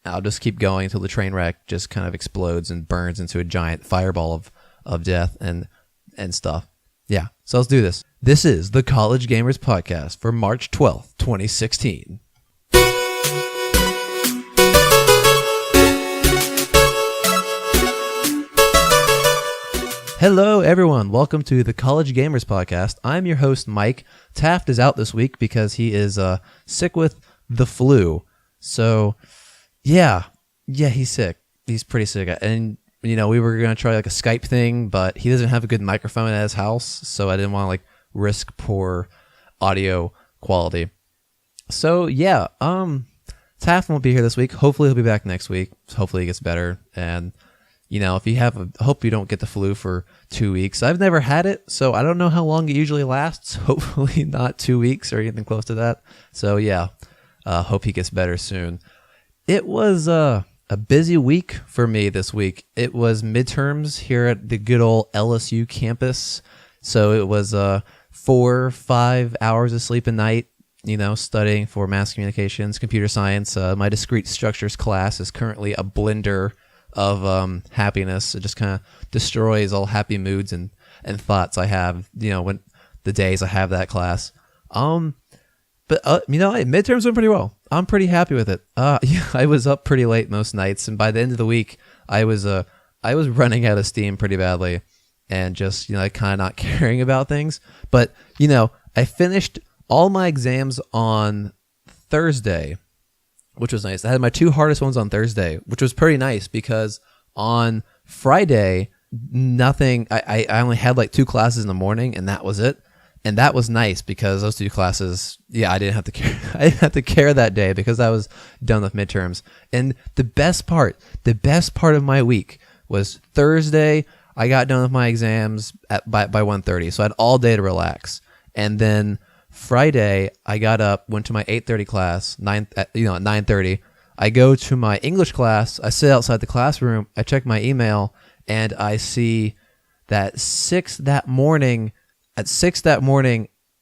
I'll just keep going until the train wreck just kind of explodes and burns into a giant fireball of death and stuff. Yeah, so let's do this. This is the College Gamers Podcast for March 12th, 2016. Hello, everyone. Welcome to the College Gamers Podcast. I'm your host, Mike. Taft is out this week because he is sick with the flu. So, yeah, he's sick. He's pretty sick. And, you know, we were going to try like a Skype thing, but he doesn't have a good microphone at his house, so I didn't want to like risk poor audio quality. So, yeah, Taft won't be here this week. Hopefully he'll be back next week. Hopefully he gets better. And, you know, if you hope you don't get the flu for 2 weeks. I've never had it, so I don't know how long it usually lasts. Hopefully not 2 weeks or anything close to that. So, yeah, hope he gets better soon. It was a busy week for me this week. It was midterms here at the good old LSU campus. So it was 4-5 hours of sleep a night, you know, studying for mass communications, computer science. My discrete structures class is currently a blender of happiness. It just kind of destroys all happy moods and thoughts I have, you know, when the days I have that class. But, you know, midterms went pretty well. I'm pretty happy with it. Yeah, I was up pretty late most nights, and by the end of the week, I was running out of steam pretty badly, and just, you know, like kind of not caring about things. But, you know, I finished all my exams on Thursday, which was nice. I had my two hardest ones on Thursday, which was pretty nice because on Friday, nothing. I only had like 2 classes in the morning, and that was it. And that was nice because those 2 classes, yeah, I didn't have to care. I didn't have to care that day because I was done with midterms. And the best part of my week was Thursday. I got done with my exams by 1:30, so I had all day to relax. And then Friday, I got up, went to my 8:30 class. At 9:30, I go to my English class. I sit outside the classroom. I check my email, and I see that at 6 that morning,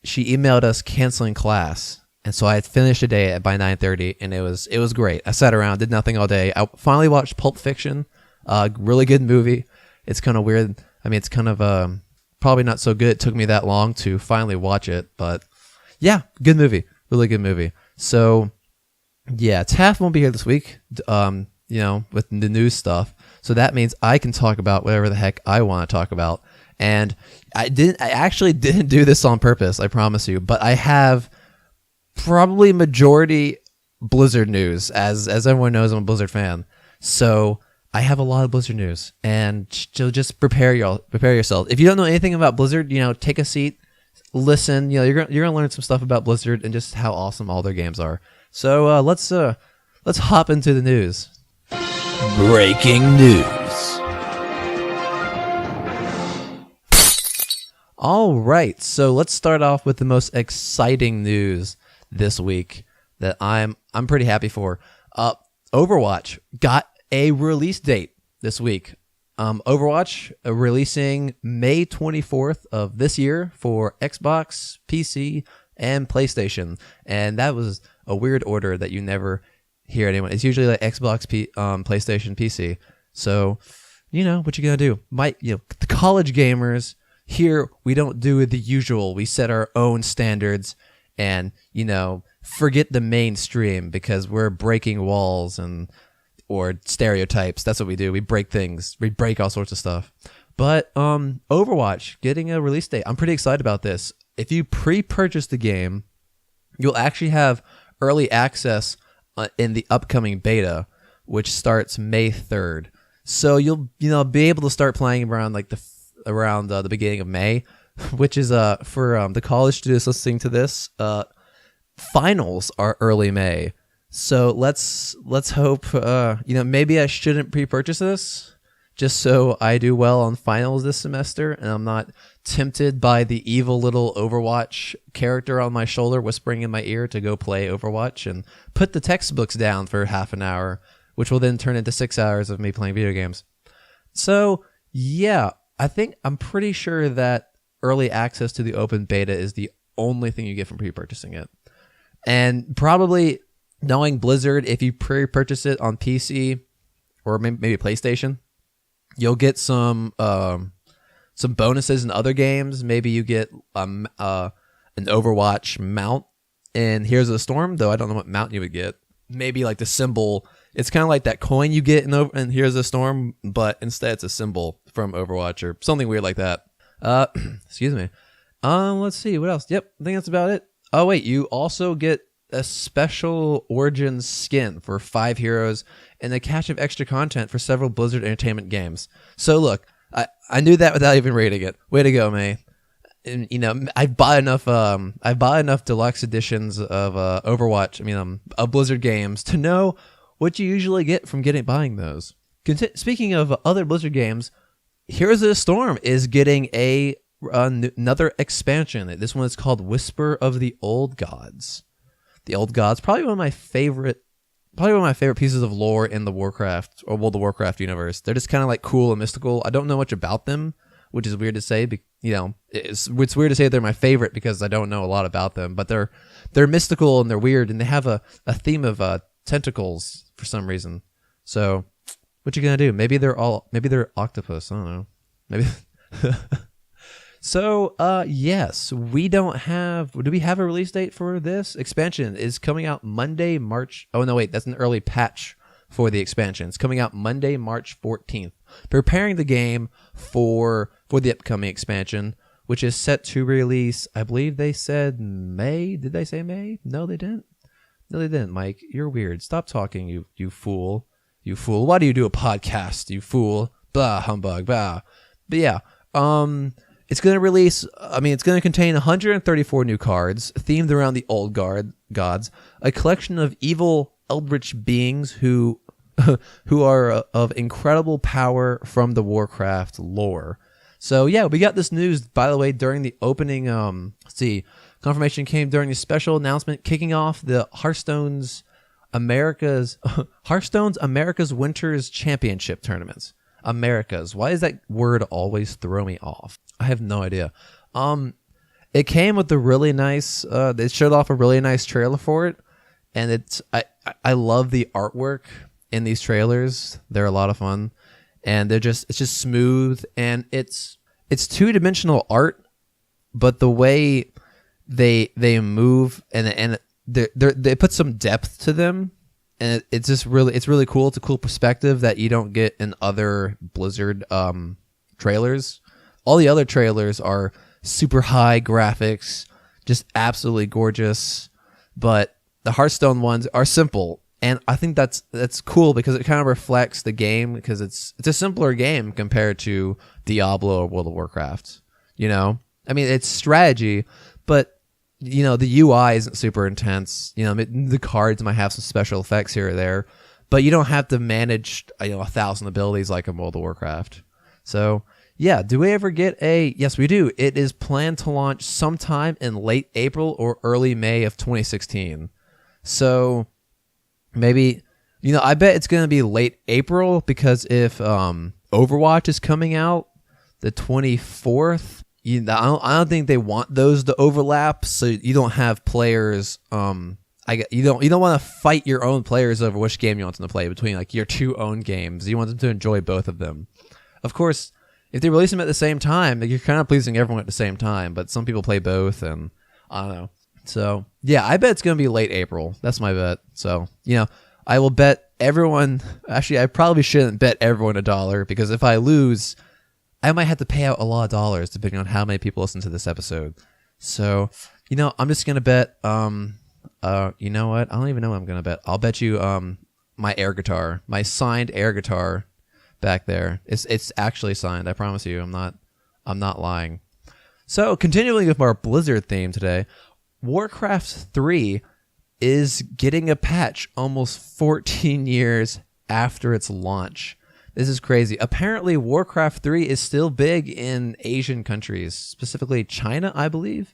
she emailed us canceling class. And so I had finished the day by 9:30, and it was great. I sat around, did nothing all day. I finally watched Pulp Fiction, really good movie. It's kind of weird. I mean, it's kind of probably not so good. It took me that long to finally watch it, but yeah, good movie, really good movie. So yeah, Taft won't be here this week, you know, with the news stuff. So that means I can talk about whatever the heck I want to talk about. And I actually didn't do this on purpose, I promise you, but I have probably majority Blizzard news. As everyone knows, I'm a Blizzard fan. So I have a lot of Blizzard news, and so just prepare yourself. If you don't know anything about Blizzard, you know, take a seat, listen. You know, you're gonna learn some stuff about Blizzard and just how awesome all their games are. So let's hop into the news. Breaking news. All right, so let's start off with the most exciting news this week that I'm pretty happy for. Overwatch got a release date this week. Overwatch releasing May 24th of this year for Xbox, PC, and PlayStation. And that was a weird order that you never hear anyone. It's usually like Xbox, PlayStation, PC. So, you know, what you gonna do? The college gamers here, we don't do the usual. We set our own standards and, you know, forget the mainstream because we're breaking walls or stereotypes. That's what we do. We break things. We break all sorts of stuff. But Overwatch getting a release date. I'm pretty excited about this. If you pre-purchase the game, you'll actually have early access in the upcoming beta, which starts May 3rd. So you'll be able to start playing around like the beginning of May, which is for the college students listening to this. Finals are early May. So let's hope, maybe I shouldn't pre-purchase this just so I do well on finals this semester and I'm not tempted by the evil little Overwatch character on my shoulder whispering in my ear to go play Overwatch and put the textbooks down for half an hour, which will then turn into 6 hours of me playing video games. So yeah, I'm pretty sure that early access to the open beta is the only thing you get from pre-purchasing it. And probably knowing Blizzard, if you pre-purchase it on PC or maybe PlayStation, you'll get some bonuses in other games. Maybe you get an Overwatch mount in Heroes of the Storm, though I don't know what mount you would get. Maybe like the symbol. It's kind of like that coin you get in Heroes of the Storm, but instead it's a symbol from Overwatch or something weird like that. Excuse me. Let's see what else. Yep, I think that's about it. Oh wait, you also get a special Origins skin for 5 heroes and a cache of extra content for several Blizzard Entertainment games. So look, I knew that without even reading it. Way to go, May. And, you know, I bought enough deluxe editions of Overwatch. Of Blizzard games to know what you usually get from buying those. Speaking of other Blizzard games, Heroes of the Storm is getting another expansion. This one is called Whisper of the Old Gods. The Old Gods, probably one of my favorite pieces of lore in the Warcraft or World of Warcraft universe. They're just kind of like cool and mystical. I don't know much about them, which is weird to say. It's weird to say they're my favorite because I don't know a lot about them. But they're mystical and they're weird, and they have a theme of tentacles for some reason. So, what you gonna do? Maybe they're octopus. I don't know. Maybe. So, yes, we don't have. Do we have a release date for this? Expansion is coming out Monday, March. Oh no, wait, that's an early patch for the expansion. It's coming out Monday, March 14th. Preparing the game for the upcoming expansion, which is set to release. I believe they said May. Did they say May? No, they didn't. No, they didn't. Mike, you're weird. Stop talking, you fool. You fool. Why do you do a podcast? You fool. Blah humbug. Blah. But yeah. It's going to release, it's going to contain 134 new cards themed around the old gods, a collection of evil eldritch beings who are of incredible power from the Warcraft lore. So yeah, we got this news, by the way, during the opening, confirmation came during the special announcement kicking off the Hearthstone's America's Winters Championship tournaments. Americas. Why does that word always throw me off? I have no idea. It came with a really nice. They showed off a really nice trailer for it, and I love the artwork in these trailers. They're a lot of fun, and it's just smooth, and it's 2-dimensional art, but the way they move and they put some depth to them. And it's really cool. It's a cool perspective that you don't get in other Blizzard trailers. All the other trailers are super high graphics, just absolutely gorgeous. But the Hearthstone ones are simple, and I think that's cool because it kind of reflects the game because it's a simpler game compared to Diablo or World of Warcraft. It's strategy, but the UI isn't super intense. The cards might have some special effects here or there, but you don't have to manage 1,000 abilities like in World of Warcraft. So yeah, do we ever get yes, we do. It is planned to launch sometime in late April or early May of 2016. So maybe, I bet it's going to be late April because if Overwatch is coming out the 24th, I don't think they want those to overlap, so you don't have players. You don't want to fight your own players over which game you want them to play between like your two own games. You want them to enjoy both of them. Of course, if they release them at the same time, you're kind of pleasing everyone at the same time. But some people play both, and I don't know. So yeah, I bet it's gonna be late April. That's my bet. So I will bet everyone. Actually, I probably shouldn't bet everyone $1 because if I lose, I might have to pay out a lot of dollars depending on how many people listen to this episode. So, I'm just going to bet, you know what? I don't even know what I'm going to bet. I'll bet you my air guitar, my signed air guitar back there. It's actually signed. I promise you. I'm not lying. So, continuing with our Blizzard theme today, Warcraft 3 is getting a patch almost 14 years after its launch. This is crazy. Apparently, Warcraft 3 is still big in Asian countries, specifically China, I believe.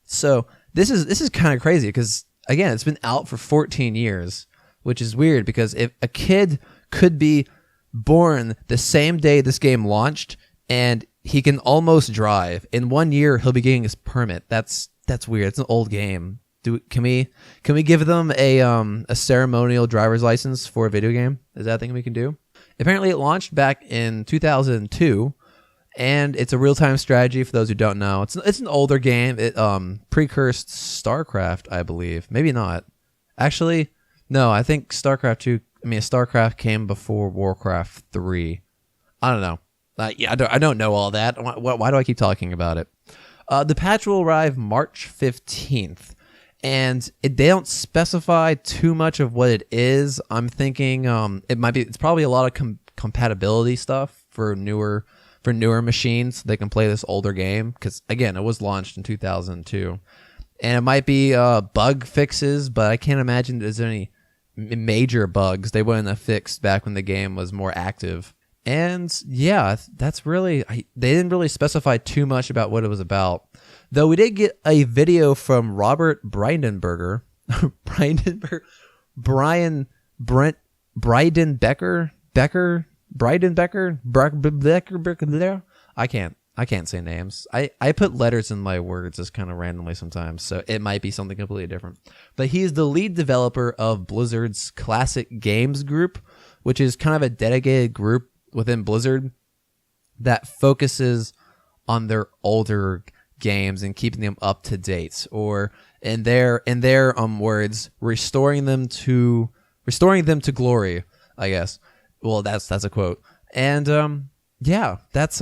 So this is kind of crazy because, again, it's been out for 14 years, which is weird because if a kid could be born the same day this game launched and he can almost drive, in 1 year he'll be getting his permit. That's weird. It's an old game. Can we give them a ceremonial driver's license for a video game? Is that a thing we can do? Apparently, it launched back in 2002, and it's a real-time strategy. For those who don't know, it's an older game. It precursed StarCraft, I believe. Maybe not. Actually, no. I think StarCraft came before Warcraft 3. I don't know. I don't know all that. Why do I keep talking about it? The patch will arrive March 15th. And they don't specify too much of what it is. I'm thinking it's probably a lot of compatibility stuff for newer machines. So they can play this older game because, again, it was launched in 2002. And it might be bug fixes, but I can't imagine there's any major bugs they wouldn't have fixed back when the game was more active. And yeah, that's really they didn't really specify too much about what it was about. Though we did get a video from Robert Breidenberger, I can't say names. I put letters in my words just kind of randomly sometimes, so it might be something completely different. But he is the lead developer of Blizzard's Classic Games Group, which is kind of a dedicated group within Blizzard that focuses on their older games and keeping them up to date, or in their words, restoring them to glory, I guess. Well, that's a quote. And yeah, that's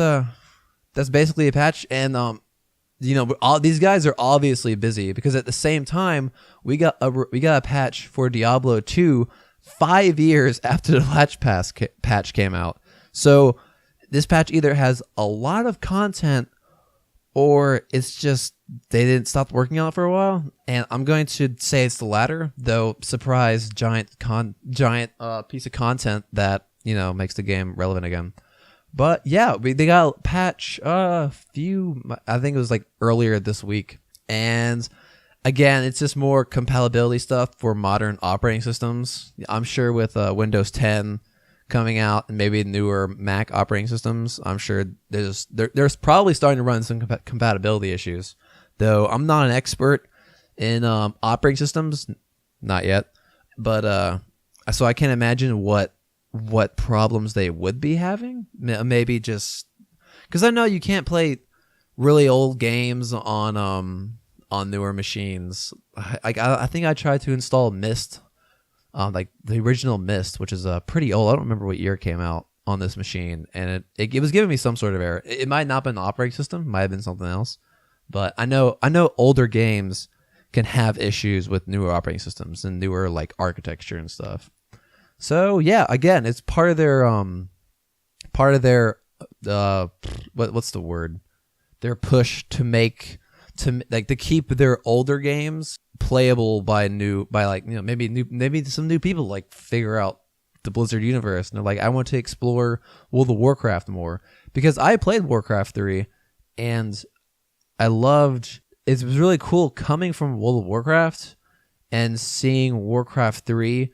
basically a patch. And all these guys are obviously busy because at the same time we got a patch for Diablo 2 5 years after the patch came out. So this patch either has a lot of content or it's just they didn't stop working on it for a while. And I'm going to say it's the latter, though. Surprise, giant piece of content that makes the game relevant again. But yeah, they got a patch I think it was like earlier this week. And again, it's just more compatibility stuff for modern operating systems. I'm sure with Windows 10 coming out and maybe newer Mac operating systems, I'm sure there's probably starting to run some compatibility issues. Though I'm not an expert in operating systems, not yet. But so I can't imagine what problems they would be having. Maybe just because I know you can't play really old games on newer machines. I think I tried to install Myst, like the original Myst, which is pretty old. I don't remember what year it came out on this machine, and it was giving me some sort of error. It might not have been an operating system, might have been something else. But I know older games can have issues with newer operating systems and newer like architecture and stuff. So yeah, again, it's part of their what's the word? Their push to keep their older games playable by maybe some new people like figure out the Blizzard universe, and they're like, I want to explore World of Warcraft more, because I played Warcraft 3 and I loved it. Was really cool coming from World of Warcraft and seeing Warcraft 3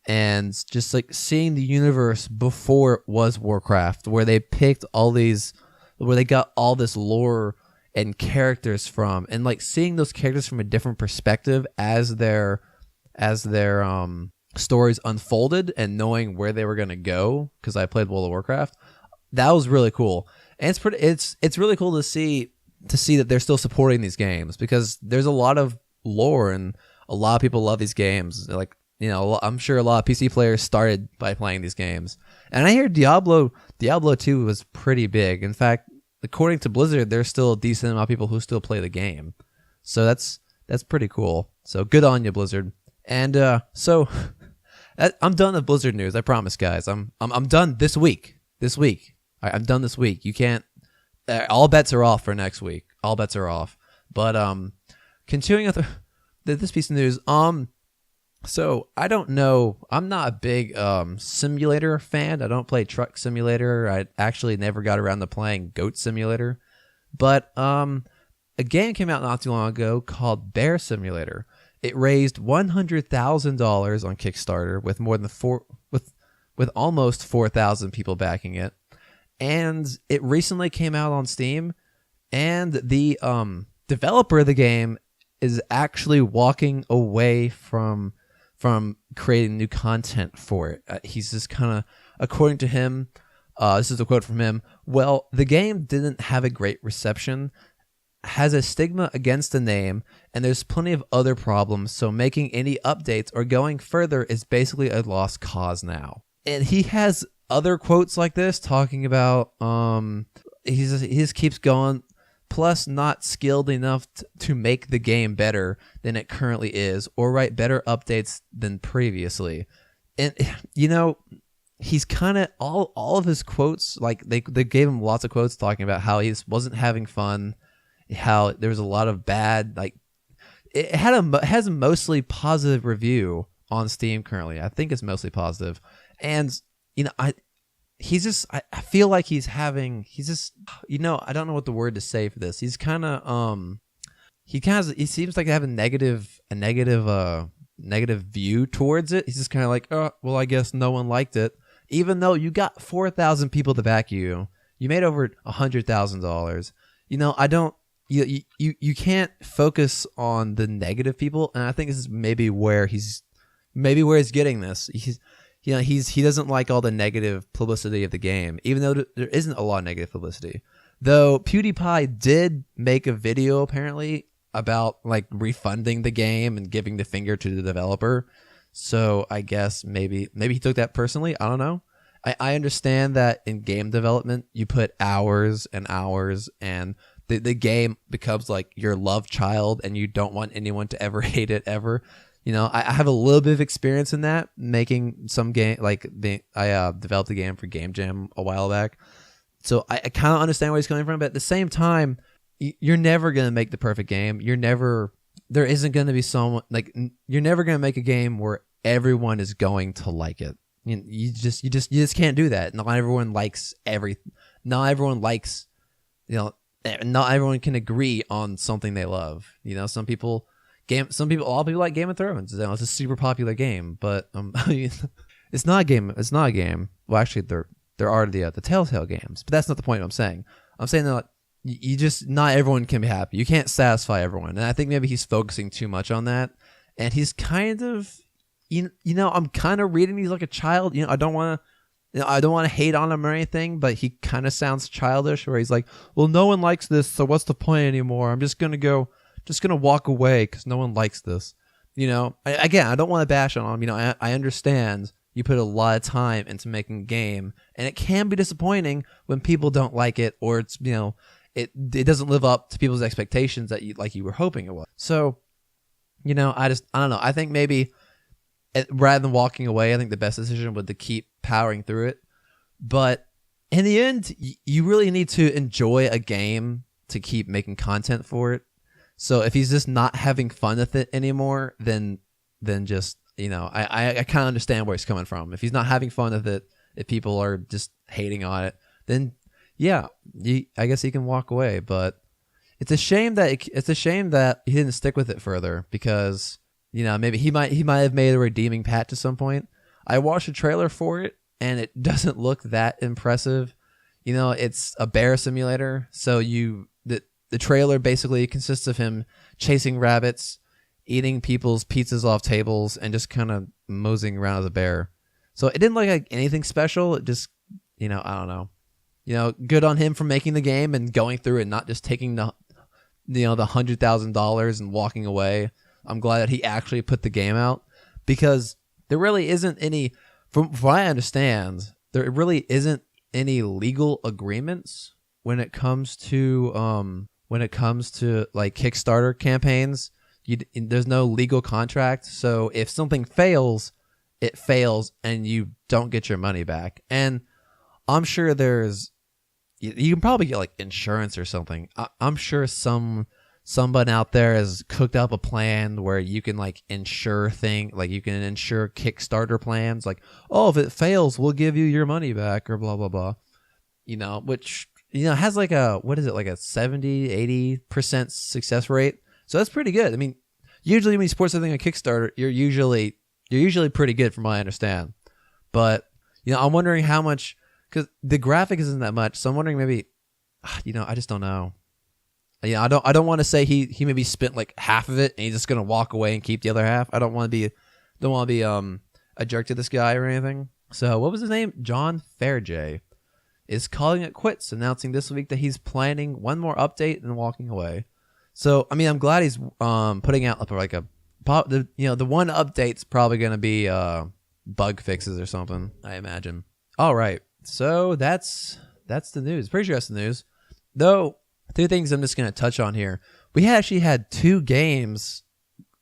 and just like seeing the universe before it was Warcraft, where they got all this lore and characters from, and like seeing those characters from a different perspective as their stories unfolded, and knowing where they were going to go, because I played World of Warcraft. That was really cool. And it's really cool to see that they're still supporting these games, because there's a lot of lore and a lot of people love these games. Like, I'm sure a lot of PC players started by playing these games. And I hear Diablo 2 was pretty big. In fact, according to Blizzard, there's still a decent amount of people who still play the game. So that's pretty cool. So good on you, Blizzard. And so I'm done with Blizzard news. I promise, guys. I'm done this week. I'm done this week. You can't. All bets are off for next week. All bets are off. But continuing with this piece of news. So I don't know. I'm not a big simulator fan. I don't play Truck Simulator. I actually never got around to playing Goat Simulator. But a game came out not too long ago called Bear Simulator. It raised $100,000 on Kickstarter with more than with almost 4,000 people backing it. And it recently came out on Steam, and the developer of the game is actually walking away from creating new content for it. He's just kind of, according to him, this is a quote from him. Well, the game didn't have a great reception, has a stigma against the name, and there's plenty of other problems. So making any updates or going further is basically a lost cause now. And he has other quotes like this talking about he just keeps going. Plus, not skilled enough to make the game better than it currently is, or write better updates than previously. And he's kind of all of his quotes, like they gave him lots of quotes talking about how he just wasn't having fun, how there was a lot of bad, like it has a mostly positive review on Steam currently. I think it's mostly positive, and I feel like he's just I don't know what the word to say for this. He's kind of he seems like to have a negative view towards it. He's just kind of like, oh well, I guess no one liked it, even though you got 4,000 people to back you. You made over $100,000. I don't. You can't focus on the negative people, and I think this is maybe where he's getting this. He doesn't like all the negative publicity of the game, even though there isn't a lot of negative publicity. Though PewDiePie did make a video apparently about like refunding the game and giving the finger to the developer. So I guess maybe he took that personally. I don't know. I understand that in game development you put hours and hours, and the game becomes like your love child, and you don't want anyone to ever hate it ever. I have a little bit of experience in that, making some game, I developed a game for Game Jam a while back. So I kind of understand where he's coming from, but at the same time, you're never going to make the perfect game. There isn't going to be someone, you're never going to make a game where everyone is going to like it. You just can't do that. Not everyone likes not everyone likes, not everyone can agree on something they love. A lot of people like Game of Thrones. It's a super popular game, but it's not a game. It's not a game. Well, actually, there are the Telltale games, but that's not the point I'm saying. I'm saying that not everyone can be happy. You can't satisfy everyone, and I think maybe he's focusing too much on that, and he's kind of, I'm kind of reading these like a child. I don't want to hate on him or anything, but he kind of sounds childish, where he's like, well, no one likes this, so what's the point anymore? I'm just gonna walk away because no one likes this. I don't want to bash on him. I understand you put a lot of time into making a game, and it can be disappointing when people don't like it, or it's it doesn't live up to people's expectations that you were hoping it was. So, I don't know. I think maybe rather than walking away, I think the best decision would to keep powering through it. But in the end, you really need to enjoy a game to keep making content for it. So if he's just not having fun with it anymore, then just, I kind of understand where he's coming from. If he's not having fun with it, if people are just hating on it, then yeah, I guess he can walk away. But it's a shame that he didn't stick with it further, because maybe he might have made a redeeming patch at some point. I watched a trailer for it, and it doesn't look that impressive. It's a bear simulator, so the trailer basically consists of him chasing rabbits, eating people's pizzas off tables, and just kind of moseying around as a bear. So it didn't look like anything special. It just, I don't know. Good on him for making the game and going through it, not just taking the $100,000 and walking away. I'm glad that he actually put the game out, because there really isn't any, from what I understand, there really isn't any legal agreements when it comes to like Kickstarter campaigns. There's no legal contract, so if something fails, it fails, and you don't get your money back. And I'm sure you can probably get like insurance or something. I'm sure someone out there has cooked up a plan where you can like insure you can insure Kickstarter plans, like, oh, if it fails, we'll give you your money back, or blah blah blah. Which has like a, what is it, like a 70-80% success rate. So that's pretty good. I mean, usually when you support something on Kickstarter, you're usually pretty good, from what I understand. But I'm wondering how much, because the graphic isn't that much. So I'm wondering maybe, I just don't know. Yeah, I don't want to say he maybe spent like half of it and he's just gonna walk away and keep the other half. I don't want to be a jerk to this guy or anything. So what was his name? John Fairjay is calling it quits, announcing this week that he's planning one more update and walking away. So I mean, I'm glad he's putting out like the one update's probably gonna be bug fixes or something, I imagine. All right, so that's the news. Pretty sure that's the news. Though, two things I'm just gonna touch on here. We actually had 2 games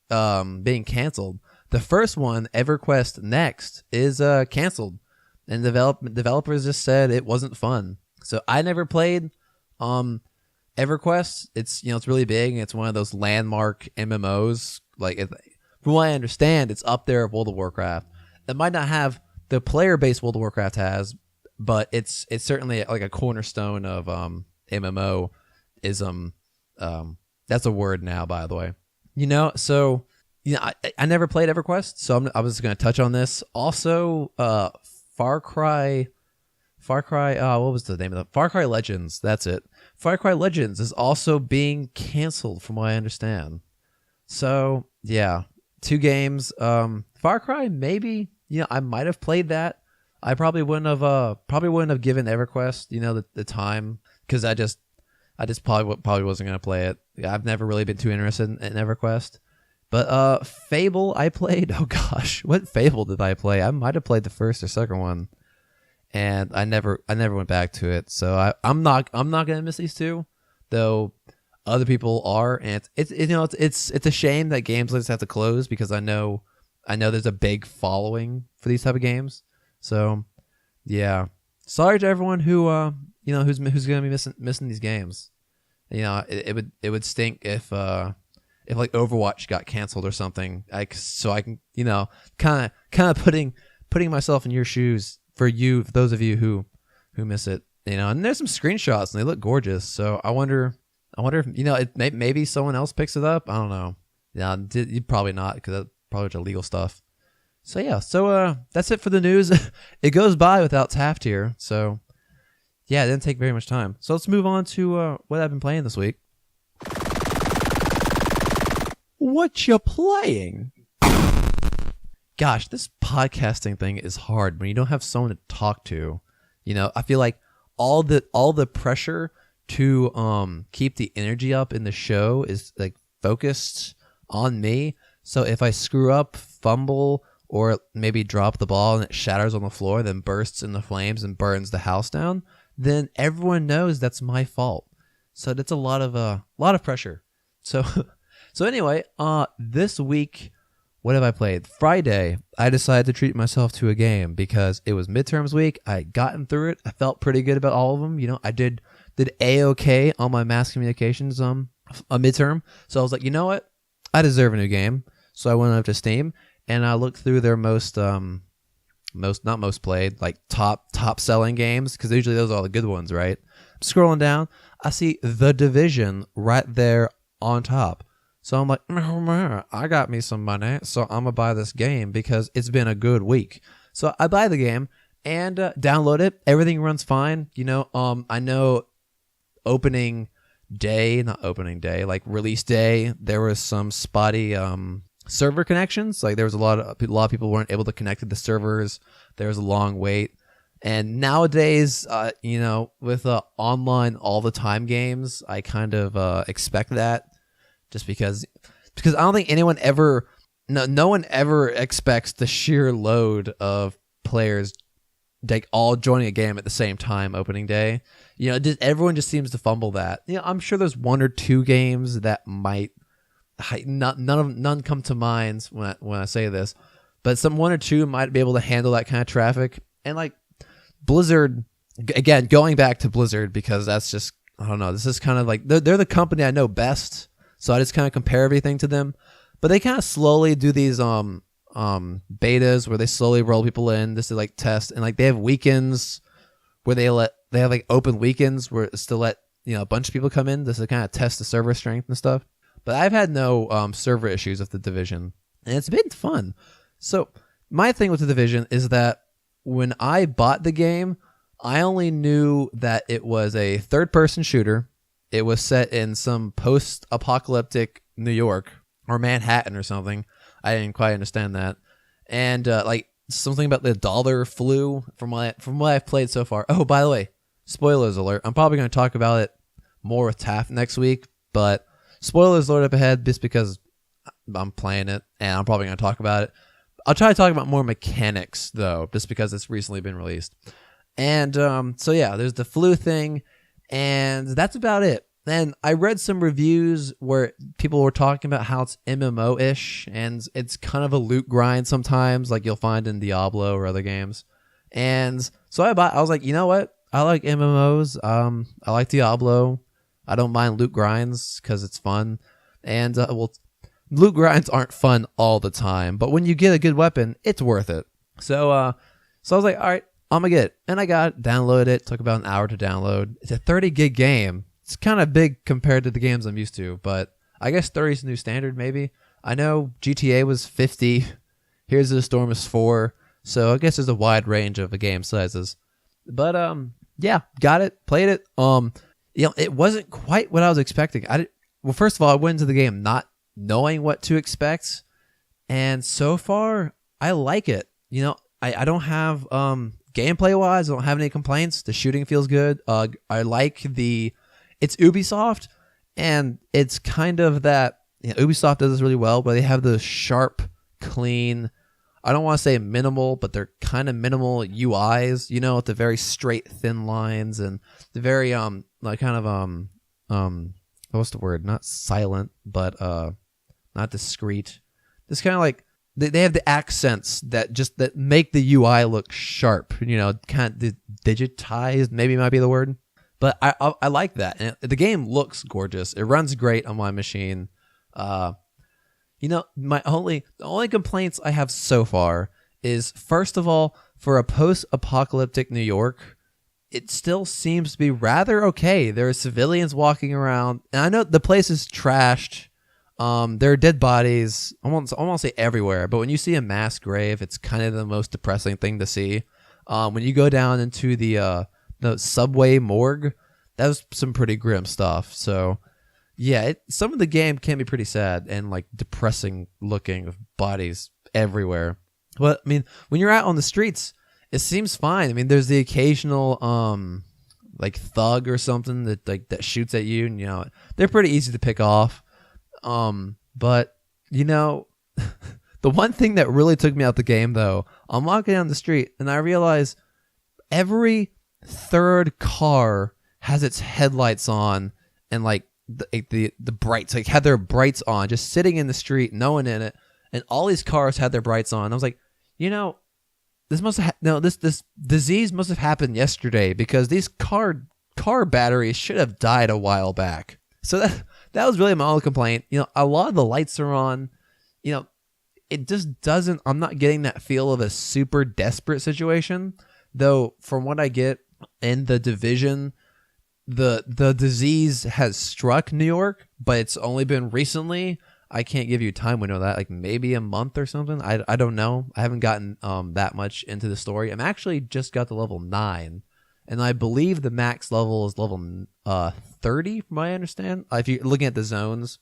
being canceled. The first one, EverQuest Next, is canceled, and developers just said it wasn't fun. So I never played EverQuest. It's really big, and it's one of those landmark MMOs. From what I understand, it's up there with World of Warcraft. It might not have the player base World of Warcraft has, but it's certainly like a cornerstone of MMO ism. That's a word now, by the way. So I never played EverQuest, so I was going to touch on this. Also, Far Cry. What was the name of that? Far Cry Legends. That's it. Far Cry Legends is also being canceled, from what I understand. So yeah, 2 games. Far Cry, maybe. I might have played that. I probably wouldn't have given EverQuest, the time, because I just probably wasn't gonna play it. I've never really been too interested in EverQuest. But Fable, I played. Oh gosh, what Fable did I play? I might have played the first or second one, and I never went back to it. So I'm not gonna miss these 2, though. Other people are, and it's a shame that games like this have to close, because I know there's a big following for these type of games. So yeah, sorry to everyone who who's gonna be missing these games. It would stink if like Overwatch got canceled or something. So I can kind of putting myself in your shoes for those of you who miss it. And there's some screenshots and they look gorgeous. So I wonder if maybe someone else picks it up. I don't know. Yeah, you'd probably not, because that's probably illegal stuff. So yeah, that's it for the news. It goes by without Taft here. So yeah, it didn't take very much time. So let's move on to what I've been playing this week. What you playing? Gosh, this podcasting thing is hard when you don't have someone to talk to. I feel like all the pressure to keep the energy up in the show is like focused on me. So if I screw up, fumble, or maybe drop the ball and it shatters on the floor, then bursts into flames and burns the house down, then everyone knows that's my fault. So that's a lot of pressure. So anyway, this week, what have I played? Friday, I decided to treat myself to a game because it was midterms week. I had gotten through it. I felt pretty good about all of them. I did A-okay on my mass communications a midterm. So I was like, you know what? I deserve a new game. So I went up to Steam and I looked through their not most played, like top selling games, because usually those are all the good ones, right? I'm scrolling down, I see The Division right there on top. So I'm like, I got me some money, so I'm going to buy this game because it's been a good week. So I buy the game and download it. Everything runs fine. I know like release day, there was some spotty server connections. Like there was a lot of people weren't able to connect to the servers. There was a long wait. And nowadays, with online all the time games, I kind of expect that. Just because I don't think anyone ever, no one ever expects the sheer load of players like all joining a game at the same time opening day. Everyone just seems to fumble that. I'm sure there's 1 or 2 games that might none come to mind when I say this, but 1 or 2 might be able to handle that kind of traffic. And like Blizzard, again, going back to Blizzard, because that's just, I don't know, this is kind of like they're the company I know best. So I just kind of compare everything to them. But they kind of slowly do these betas where they slowly roll people in just to like test, and like they have weekends where they have like open weekends where it's to let a bunch of people come in just to kind of test the server strength and stuff. But I've had no server issues with The Division, and it's been fun. So my thing with The Division is that when I bought the game, I only knew that it was a third-person shooter. it was set in some post-apocalyptic New York or Manhattan or something. I didn't quite understand that. And like something about the dollar flu from what I've played so far. Oh, by the way, spoilers alert. I'm probably going to talk about it more with Taft next week, but spoilers alert up ahead just because I'm playing it and I'm probably going to talk about it. I'll try to talk about more mechanics though, just because it's recently been released. And so yeah, there's the flu thing, and that's about it. Then I read some reviews where people were talking about how it's MMO-ish, and it's kind of a loot grind sometimes, like you'll find in Diablo or other games. And so I was like, you know what? I like MMOs. I like Diablo. I don't mind loot grinds because it's fun. And loot grinds aren't fun all the time, but when you get a good weapon, it's worth it. So I was like, all right, I'm gonna get it, and I got it, downloaded it. Took about an hour to download. It's a 30 gig game. It's kind of big compared to the games I'm used to, but I guess 30 is the new standard. Maybe I know GTA was 50. Here's the Storm is 4. So I guess there's a wide range of the game sizes. But yeah, got it, played it. It wasn't quite what I was expecting. Well, first of all, I went into the game not knowing what to expect, and so far I like it. I don't have gameplay wise, I don't have any complaints. The shooting feels good. I like it's Ubisoft, and it's kind of that Ubisoft does this really well, where they have the sharp, clean, I don't want to say minimal, but they're kind of minimal UIs, with the very straight, thin lines, and the very like kind of what's the word? Not silent, but not discreet. Just kind of like they have the accents that make the UI look sharp. Kind of digitized, maybe might be the word. But I like that, and the game looks gorgeous. It runs great on my machine. The only complaints I have so far is, first of all, for a post-apocalyptic New York, it still seems to be rather okay. There are civilians walking around, and I know the place is trashed. There are dead bodies. I won't say everywhere, but when you see a mass grave, it's kind of the most depressing thing to see. When you go down into the subway morgue, that was some pretty grim stuff. So yeah, some of the game can be pretty sad and like depressing looking, with bodies everywhere. But I mean, when you're out on the streets, it seems fine. I mean, there's the occasional like thug or something that shoots at you, and they're pretty easy to pick off. But the one thing that really took me out the game though, I'm walking down the street and I realize every third car has its headlights on, and like the brights, like had their brights on, just sitting in the street, no one in it, and all these cars had their brights on. I was like, this must have this disease must have happened yesterday, because these car batteries should have died a while back. So that was really my only complaint. A lot of the lights are on. It just doesn't. I'm not getting that feel of a super desperate situation, though. From what I get in The Division, the disease has struck New York, but it's only been recently. I can't give you a time window of that, like maybe a month or something. I don't know. I haven't gotten that much into the story. I'm actually just got to level 9, and I believe the max level is level 30, from what I understand, if you're looking at the zones.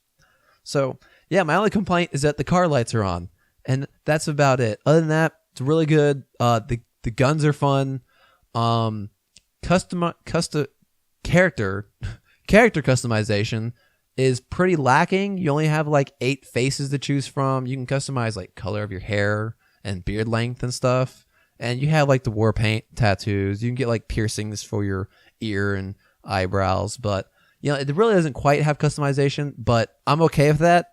So yeah, my only complaint is that the car lights are on, and that's about it. Other than that, it's really good. The guns are fun. Character customization is pretty lacking. You only have like 8 faces to choose from. You can customize like color of your hair and beard length and stuff. And you have like the war paint tattoos. You can get like piercings for your ear and eyebrows. But it really doesn't quite have customization, but I'm okay with that.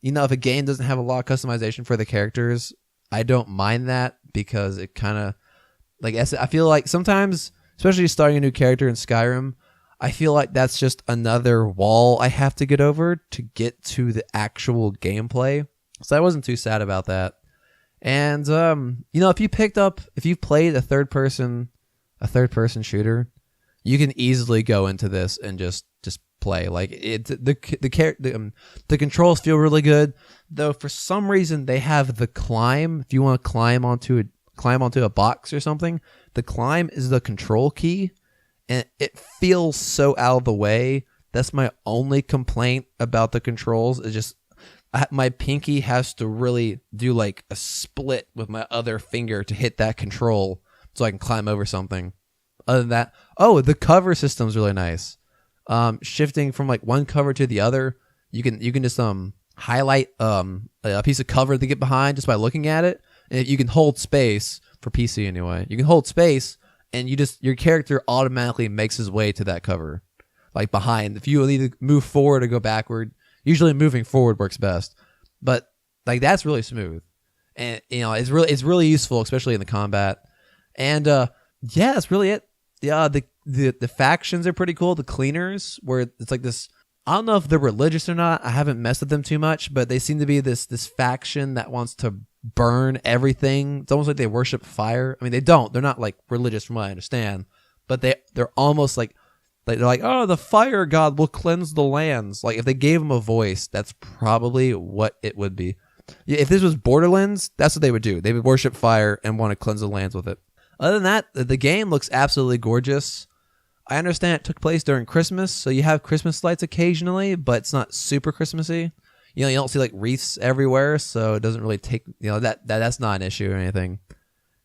If a game doesn't have a lot of customization for the characters, I don't mind that, because it kind of, like, I feel like sometimes, especially starting a new character in Skyrim, I feel like that's just another wall I have to get over to get to the actual gameplay. So I wasn't too sad about that. And if you played a third person shooter, you can easily go into this and just play. Like the controls feel really good, though for some reason they have the climb. If you want to climb onto a box or something, the climb is the control key, and it feels so out of the way That's my only complaint about the controls. Is just my pinky has to really do like a split with my other finger to hit that control so I can climb over something. Other than that, the cover system's really nice. Shifting from like one cover to the other, you can just highlight a piece of cover to get behind just by looking at it. And you can hold space for PC anyway. You can hold space, and your character automatically makes his way to that cover, like behind. If you need to move forward or go backward, usually moving forward works best. But like that's really smooth, and it's really useful, especially in the combat. And that's really it. Yeah, the factions are pretty cool. The cleaners, where it's like this. I don't know if they're religious or not. I haven't messed with them too much, but they seem to be this faction that wants to burn everything. It's almost like they worship fire. I mean, they don't. They're not like religious from what I understand, but they're almost like they're like, oh, the fire god will cleanse the lands. Like if they gave them a voice, that's probably what it would be. Yeah, if this was Borderlands, that's what they would do. They would worship fire and want to cleanse the lands with it. Other than that, the game looks absolutely gorgeous. I understand it took place during Christmas, so you have Christmas lights occasionally, but it's not super Christmassy. You don't see like wreaths everywhere, so it doesn't really take that's not an issue or anything.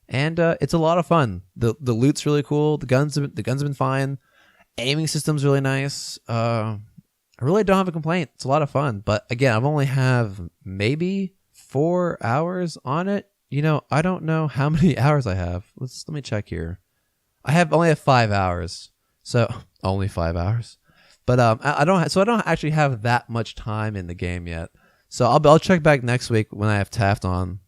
And it's a lot of fun. The loot's really cool. The guns have been fine. Aiming system's really nice. I really don't have a complaint. It's a lot of fun, but again, I've only have maybe 4 hours on it. I don't know how many hours I have. Let me check here. I only have 5 hours. So only 5 hours, but I don't actually have that much time in the game yet. So I'll check back next week when I have Taft on,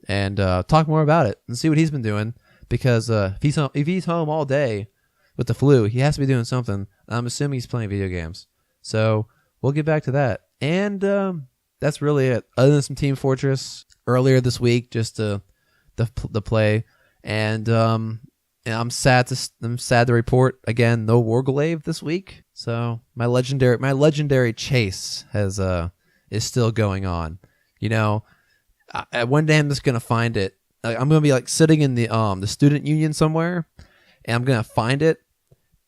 and talk more about it and see what he's been doing. Because if he's home all day with the flu, he has to be doing something. I'm assuming he's playing video games. So we'll get back to that, and that's really it. Other than some Team Fortress earlier this week, just to play, and I'm sad to report again, no Warglaive this week. So my legendary chase is still going on. One day I'm just gonna find it. I'm gonna be like sitting in the student union somewhere, and I'm gonna find it.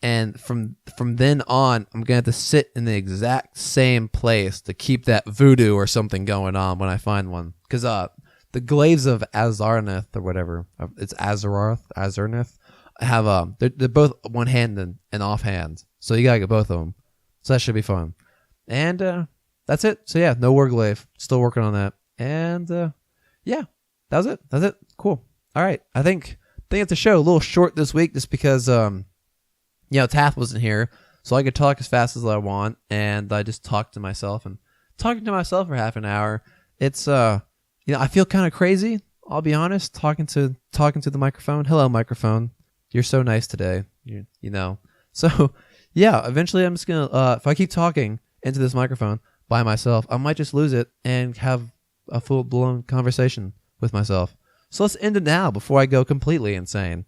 And from then on, I'm gonna have to sit in the exact same place to keep that voodoo or something going on when I find one. Because the glaives of Azarneth or whatever, it's Azarneth. Have they're both one hand and off hand, so you gotta get both of them. So that should be fun. And that's it. So yeah, no Warglaive. Still working on that. And yeah, that was it. That's it. Cool. All right. I think it's a show a little short this week, just because Taft wasn't here, so I could talk as fast as I want, and I just talked to myself, and talking to myself for half an hour. It's I feel kind of crazy. I'll be honest. Talking to the microphone. Hello, microphone. You're so nice today. So yeah, eventually I'm just gonna if I keep talking into this microphone by myself, I might just lose it and have a full-blown conversation with myself. So let's end it now before I go completely insane.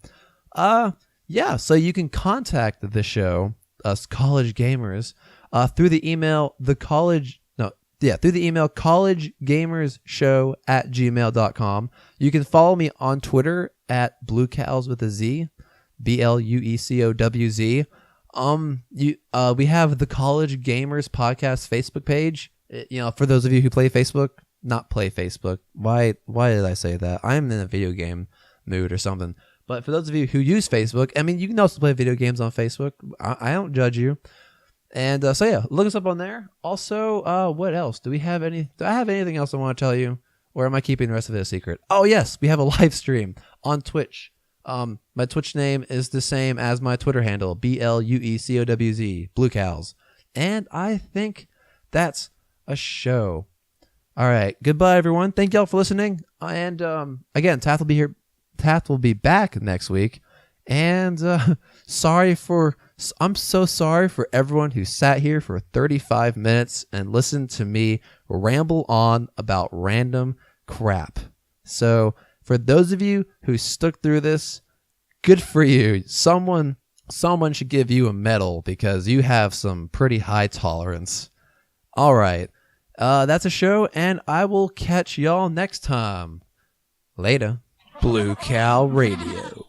So you can contact the show, us college gamers, through the email collegegamershow@gmail.com. You can follow me on Twitter at BlueCows with a Z. BLUECOWZ. We have the College Gamers Podcast Facebook page. For those of you who play Facebook, not play Facebook. Why did I say that? I'm in a video game mood or something. But for those of you who use Facebook, I mean, you can also play video games on Facebook. I don't judge you. And so yeah, look us up on there. Also, what else? Do I have anything else I want to tell you? Or am I keeping the rest of it a secret? Oh yes, we have a live stream on Twitch. My Twitch name is the same as my Twitter handle, BLUECOWZ, BlueCows. And I think that's a show. All right. Goodbye, everyone. Thank y'all for listening. And again, Taft will be here. Taft will be back next week. And I'm so sorry for everyone who sat here for 35 minutes and listened to me ramble on about random crap. So for those of you who stuck through this, good for you. Someone should give you a medal because you have some pretty high tolerance. All right. That's a show, and I will catch y'all next time. Later. Blue Cow Radio.